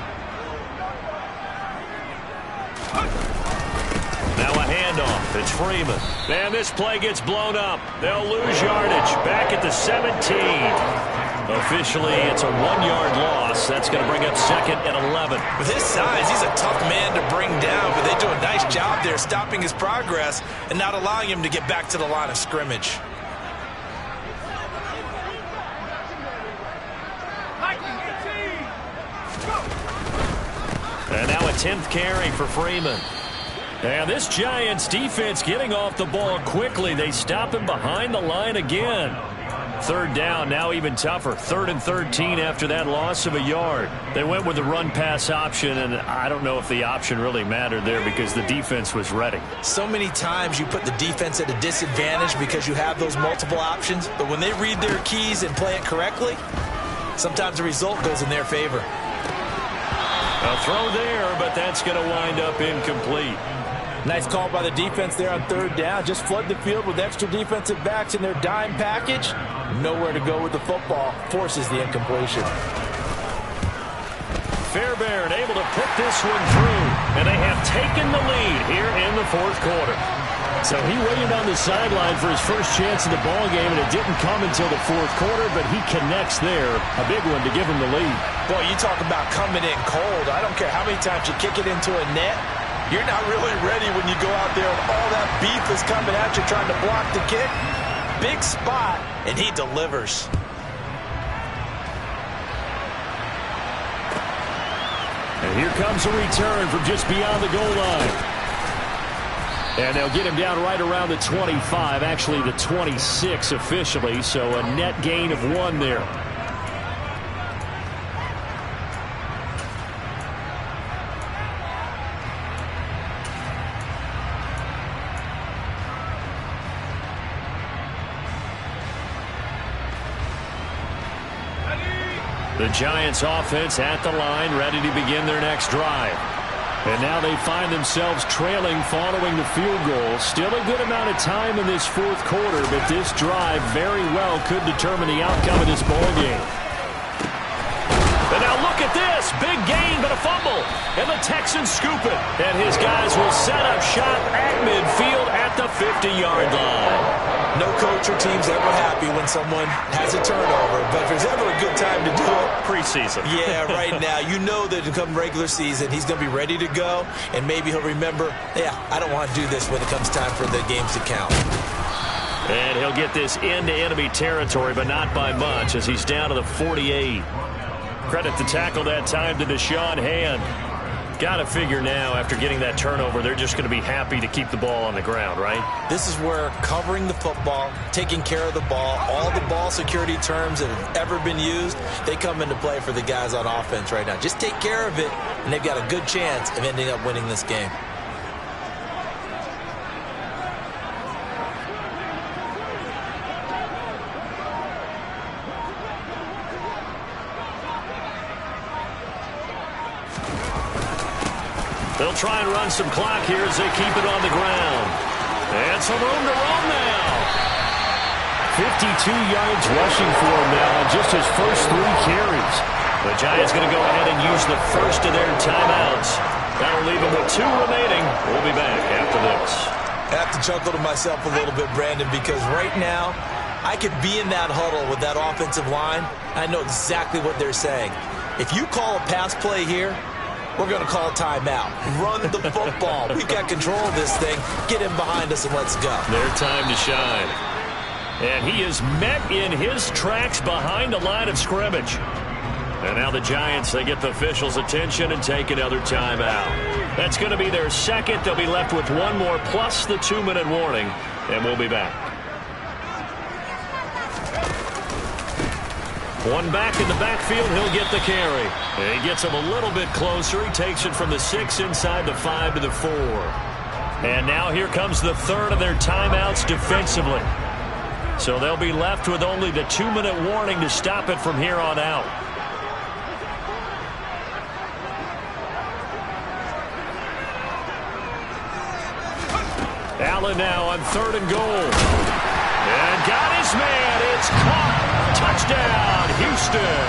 Now a handoff. It's Freeman. And this play gets blown up. They'll lose yardage. Back at the 17. Officially, it's a 1-yard loss. That's going to bring up 2nd and 11. With his size, he's a tough man to bring down, but they do a nice job there stopping his progress and not allowing him to get back to the line of scrimmage. And now a 10th carry for Freeman. And this Giants defense getting off the ball quickly. They stop him behind the line again. 3rd down, now even tougher. 3rd and 13 after that loss of a yard. They went with the run-pass option, and I don't know if the option really mattered there because the defense was ready. So many times you put the defense at a disadvantage because you have those multiple options, but when they read their keys and play it correctly, sometimes the result goes in their favor. A throw there, but that's going to wind up incomplete. Nice call by the defense there on 3rd down. Just flood the field with extra defensive backs in their dime package. Nowhere to go with the football. Forces the incompletion. Fairbairn able to put this one through. And they have taken the lead here in the 4th quarter. So he waited on the sideline for his first chance in the ball game, and it didn't come until the 4th quarter, but he connects there. A big one to give him the lead. Boy, you talk about coming in cold. I don't care how many times you kick it into a net. You're not really ready when you go out there and all that beef is coming at you trying to block the kick. Big spot, and he delivers. And here comes a return from just beyond the goal line. And they'll get him down right around the 25, actually the 26 officially, so a net gain of 1 there. The Giants offense at the line, ready to begin their next drive. And now they find themselves trailing following the field goal. Still a good amount of time in this 4th quarter, but this drive very well could determine the outcome of this ball game. And now look at this. Big gain, but a fumble. And the Texans scoop it. And his guys will set up shop at midfield at the 50-yard line. No coach or team's ever happy when someone has a turnover, but if there's ever a good time to do it, preseason. Yeah, right now. You know that come regular season, he's going to be ready to go, and maybe he'll remember, yeah, I don't want to do this when it comes time for the games to count. And he'll get this into enemy territory, but not by much, as he's down to the 48. Credit the tackle that time to Deshaun Hand. Got to figure now, after getting that turnover, they're just going to be happy to keep the ball on the ground, right? This is where covering the football, taking care of the ball, all the ball security terms that have ever been used, they come into play for the guys on offense right now. Just take care of it, and they've got a good chance of ending up winning this game. They'll try and run some clock here as they keep it on the ground. And some room to roam now. yards rushing for him now on just his first 3 carries. The Giants going to go ahead and use the first of their timeouts. That'll leave them with 2 remaining. We'll be back after this. I have to chuckle to myself a little bit, Brandon, because right now I could be in that huddle with that offensive line. I know exactly what they're saying. If you call a pass play here, we're going to call a timeout. Run the football. We've got control of this thing. Get him behind us and let's go. Their time to shine. And he is met in his tracks behind the line of scrimmage. And now the Giants, they get the officials' attention and take another timeout. That's going to be their second. They'll be left with 1 more plus the 2-minute warning. And we'll be back. 1 back in the backfield, he'll get the carry. And he gets him a little bit closer. He takes it from the 6 inside the 5 to the 4. And now here comes the third of their timeouts defensively. So they'll be left with only the 2-minute warning to stop it from here on out. Allen now on 3rd and goal. And got his man. It's caught. Touchdown, Houston.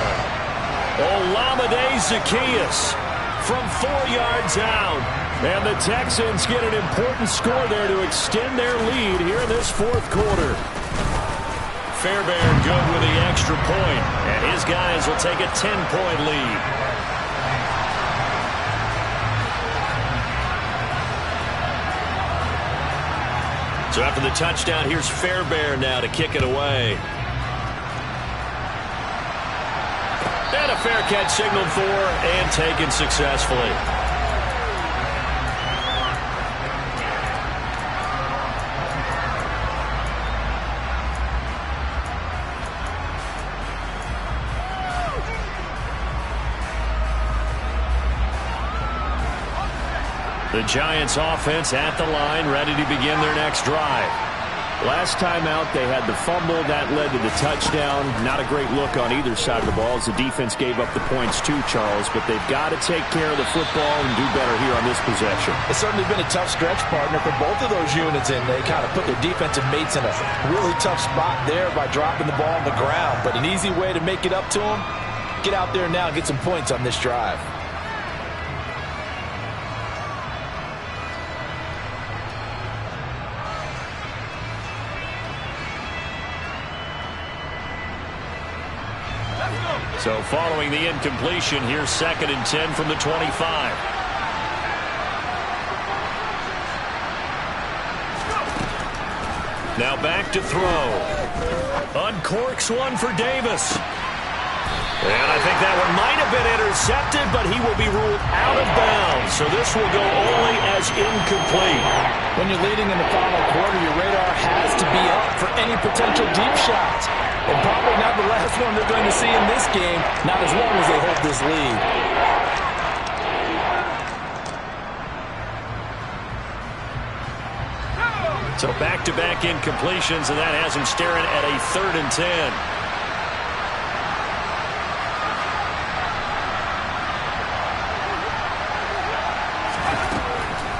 Olamide Zaccheaus from 4 yards out. And the Texans get an important score there to extend their lead here in this 4th quarter. Fairbairn good with the extra point. And his guys will take a 10-point lead. So after the touchdown, here's Fairbairn now to kick it away. And a fair catch signaled for and taken successfully. The Giants offense at the line, ready to begin their next drive. Last time out, they had the fumble. That led to the touchdown. Not a great look on either side of the ball as the defense gave up the points too, Charles. But they've got to take care of the football and do better here on this possession. It's certainly been a tough stretch, partner, for both of those units, and they kind of put their defensive mates in a really tough spot there by dropping the ball on the ground. But an easy way to make it up to them, get out there now and get some points on this drive. So following the incompletion, here's 2nd and 10 from the 25. Now back to throw. Uncorks one for Davis. And I think that one might have been intercepted, but he will be ruled out of bounds. So this will go only as incomplete. When you're leading in the final quarter, your radar has to be up for any potential deep shots. And probably not the last one they're going to see in this game, not as long as they hold this lead. So back-to-back incompletions, and that has him staring at a 3rd and 10.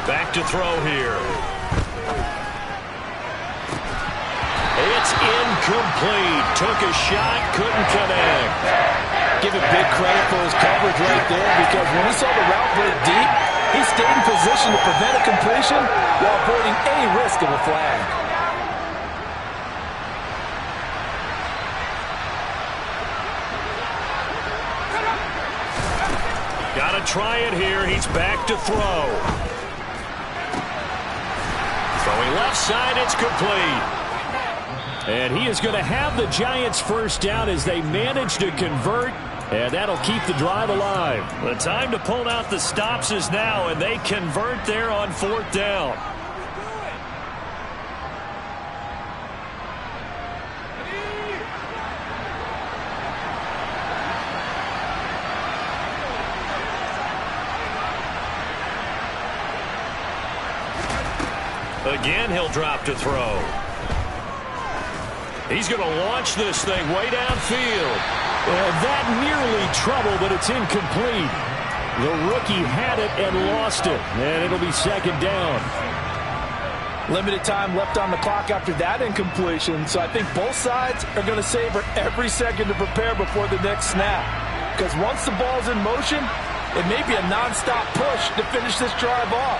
Back to throw here. It's incomplete. Took a shot, couldn't connect. Give it big credit for his coverage right there, because when he saw the route break deep, he stayed in position to prevent a completion while avoiding any risk of a flag. Got to try it here. He's back to throw. Throwing left side, it's complete. And he is going to have the Giants first down as they manage to convert, and that'll keep the drive alive. The time to pull out the stops is now, and they convert there on 4th down. Again, he'll drop to throw. He's going to launch this thing way downfield. And that nearly trouble, but it's incomplete. The rookie had it and lost it. And it'll be 2nd down. Limited time left on the clock after that incompletion, so I think both sides are going to savor every second to prepare before the next snap. Because once the ball's in motion, it may be a non-stop push to finish this drive off.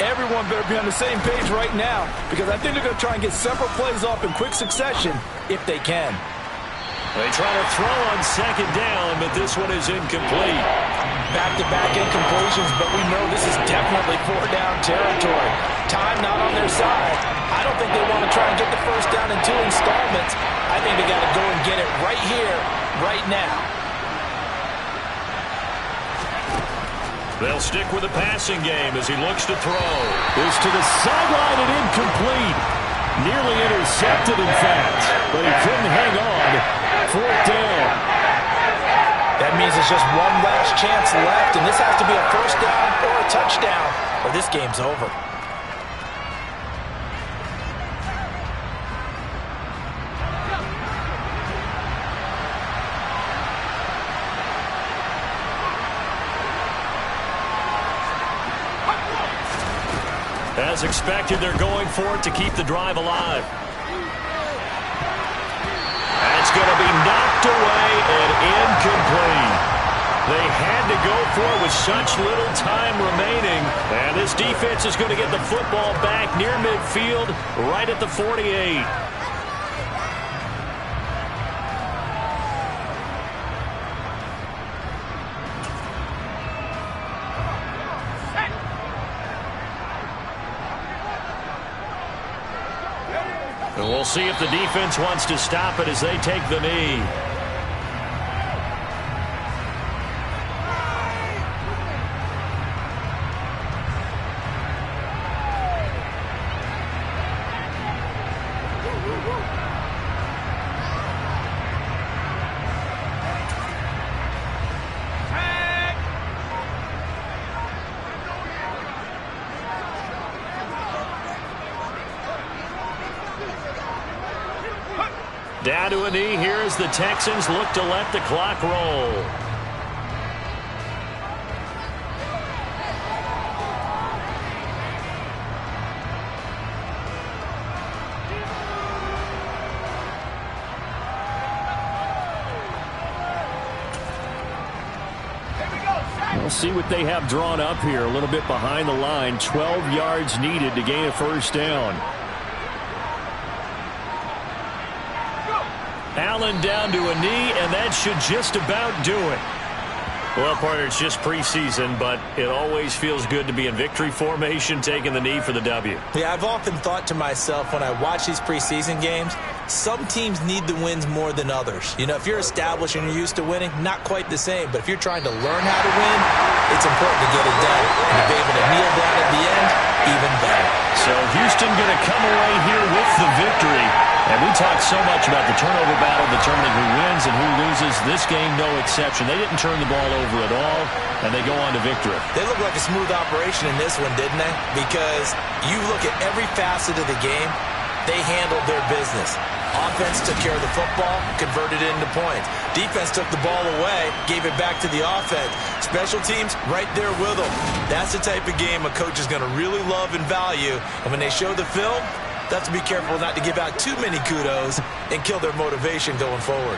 Everyone better be on the same page right now, because I think they're going to try and get several plays off in quick succession if they can. They try to throw on second down, but this one is incomplete. Back-to-back incompletions, but we know this is definitely four-down territory. Time not on their side. I don't think they want to try and get the first down in 2 installments. I think they got to go and get it right here, right now. They'll stick with the passing game as he looks to throw. Is to the sideline and incomplete. Nearly intercepted, in fact, but he couldn't hang on. 4th down. That means there's just one last chance left, and this has to be a first down or a touchdown, or this game's over. As expected, they're going for it to keep the drive alive. That's going to be knocked away and incomplete. They had to go for it with such little time remaining. And this defense is going to get the football back near midfield, right at the 48. And we'll see if the defense wants to stop it as they take the knee. Down to a knee here as the Texans look to let the clock roll. We'll see what they have drawn up here. A little bit behind the line. 12 yards needed to gain a first down. Allen down to a knee, and that should just about do it. Well, partner, it's just preseason, but it always feels good to be in victory formation, taking the knee for the W. Yeah, I've often thought to myself when I watch these preseason games, some teams need the wins more than others. You know, if you're established and you're used to winning, not quite the same. But if you're trying to learn how to win, it's important to get it done. And to be able to kneel down at the end, even better. So Houston going to come away here with the victory. And we talked so much about the turnover battle determining who wins and who loses. This game, no exception. They didn't turn the ball over at all, and they go on to victory. They look like a smooth operation in this one, didn't they? Because you look at every facet of the game, they handled their business. Offense took care of the football, converted it into points. Defense took the ball away, gave it back to the offense. Special teams, right there with them. That's the type of game a coach is going to really love and value. And when they show the film, they have to be careful not to give out too many kudos and kill their motivation going forward.